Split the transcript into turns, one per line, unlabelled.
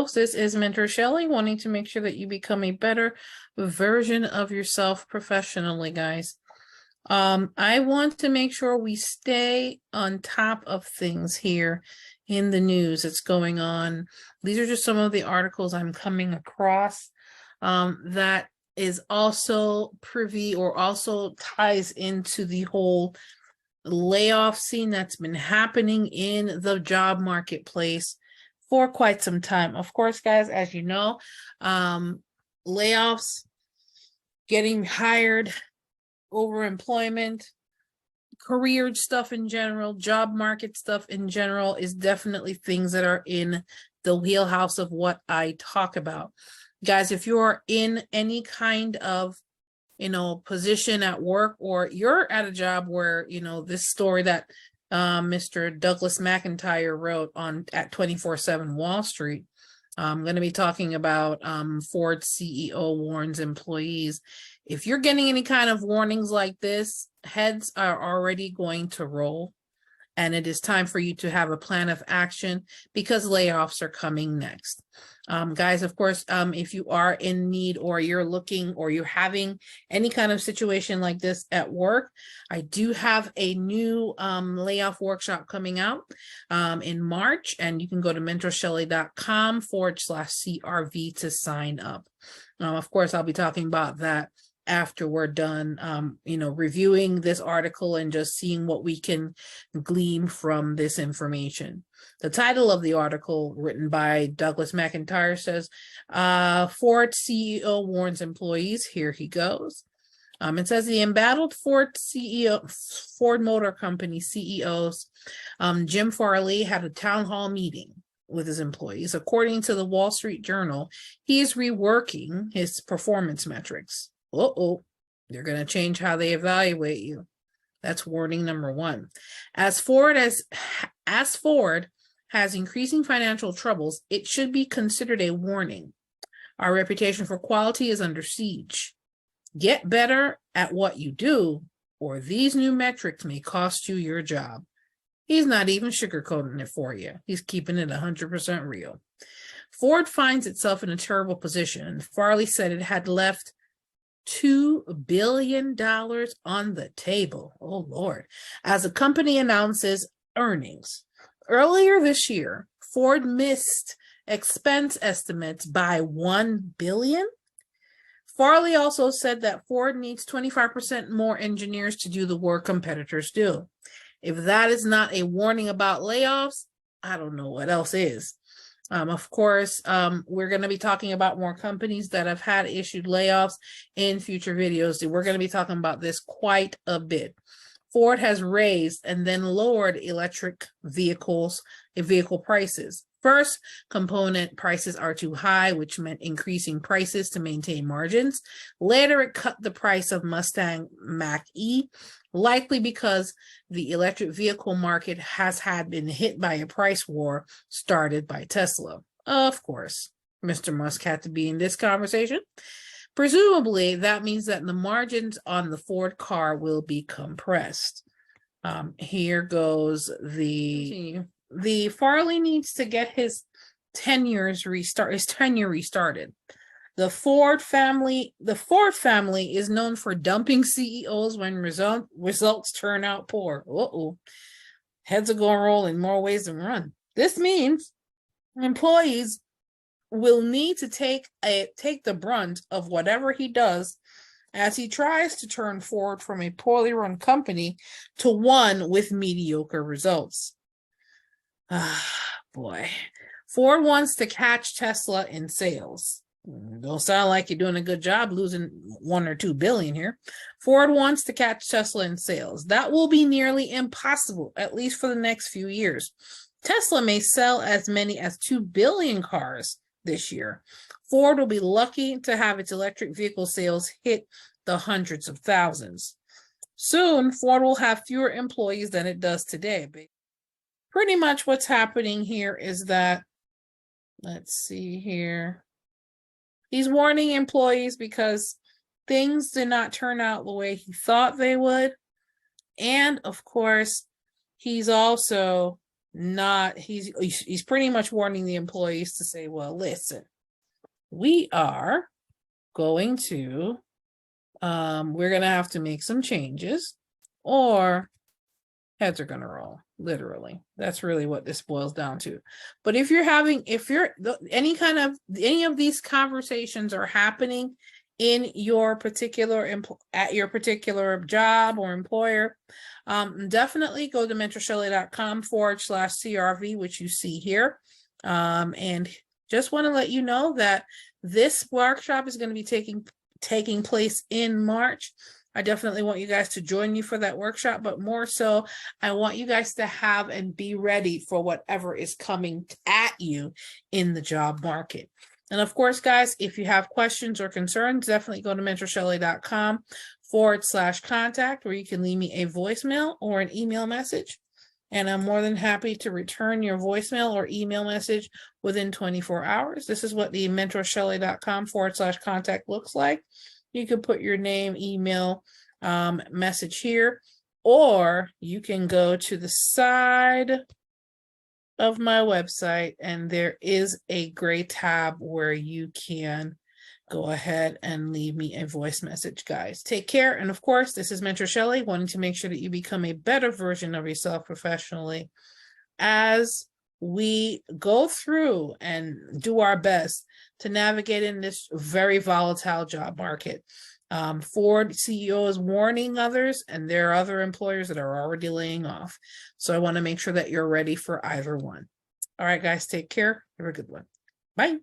folks. This is Mentor Shelley, wanting to make sure that you become a better version of yourself professionally, guys. I want to make sure we stay on top of things here in the news that's going on. These are just some of the articles I'm coming across that is also privy or also ties into the whole layoff scene that's been happening in the job marketplace for quite some time. Of course, guys, as you know, layoffs, getting hired, overemployment, career stuff in general, job market stuff in general is definitely things that are in the wheelhouse of what I talk about. Guys, if you're in any kind of position at work, or you're at a job where, this story that Mr. Douglas McIntyre wrote at 24/7 Wall Street, I'm going to be talking about Ford CEO warns employees. If you're getting any kind of warnings like this, heads are already going to roll, and it is time for you to have a plan of action because layoffs are coming next. Guys, of course, if you are in need, or you're looking, or you're having any kind of situation like this at work, I do have a new layoff workshop coming out in March, and you can go to mentorshelley.com/CRV to sign up. Of course, I'll be talking about that after we're done, reviewing this article and just seeing what we can glean from this information. The title of the article, written by Douglas McIntyre, says, Ford CEO warns employees. Here he goes. It says the embattled Ford Motor Company CEOs, Jim Farley, had a town hall meeting with his employees. According to the Wall Street Journal, he is reworking his performance metrics. They're going to change how they evaluate you. That's warning number one. As Ford has increasing financial troubles, it should be considered a warning. Our reputation for quality is under siege. Get better at what you do, or these new metrics may cost you your job. He's not even sugarcoating it for you. He's keeping it 100% real. Ford finds itself in a terrible position. Farley said it had left $2 billion on the table. Oh, Lord. As the company announces earnings. Earlier this year, Ford missed expense estimates by $1 billion. Farley also said that Ford needs 25% more engineers to do the work competitors do. If that is not a warning about layoffs, I don't know what else is. Of course, we're going to be talking about more companies that have had issued layoffs in future videos. We're going to be talking about this quite a bit. Ford has raised and then lowered electric vehicle prices. First, component prices are too high, which meant increasing prices to maintain margins. Later, it cut the price of Mustang Mach-E, likely because the electric vehicle market has been hit by a price war started by Tesla. Of course, Mr. Musk had to be in this conversation. Presumably, that means that the margins on the Ford car will be compressed. Here goes the Farley needs to get his tenure restarted. The Ford family is known for dumping CEOs when results turn out poor. Heads are going to roll in more ways than one. This means employees will need to take the brunt of whatever he does as he tries to turn Ford from a poorly run company to one with mediocre results. Boy. Ford wants to catch Tesla in sales. Don't sound like you're doing a good job losing $1 or $2 billion here. Ford wants to catch Tesla in sales. That will be nearly impossible, at least for the next few years. Tesla may sell as many as 2 billion cars this year. Ford will be lucky to have its electric vehicle sales hit the hundreds of thousands. Soon, Ford will have fewer employees than it does today. Pretty much what's happening here is that, let's see here. He's warning employees because things did not turn out the way he thought they would. And of course, he's also he's pretty much warning the employees to say, well, listen, we are going to we're going to have to make some changes, or heads are going to roll. Literally, that's really what this boils down to. But if any of these conversations are happening in your particular at your particular job or employer, definitely go to mentorshelley.com/CRV, which you see here. And just want to let you know that this workshop is going to be taking place in March. I definitely want you guys to join me for that workshop, but more so, I want you guys to have and be ready for whatever is coming at you in the job market. And of course, guys, if you have questions or concerns, definitely go to mentorshelley.com/contact, where you can leave me a voicemail or an email message. And I'm more than happy to return your voicemail or email message within 24 hours. This is what the mentorshelley.com/contact looks like. You can put your name, email, message here, or you can go to the side of my website, and there is a gray tab where you can go ahead and leave me a voice message, guys. Take care. And of course, this is Mentor Shelley, wanting to make sure that you become a better version of yourself professionally as we go through and do our best to navigate in this very volatile job market. Ford CEO is warning others, and there are other employers that are already laying off. So I want to make sure that you're ready for either one. All right, guys, take care. Have a good one. Bye.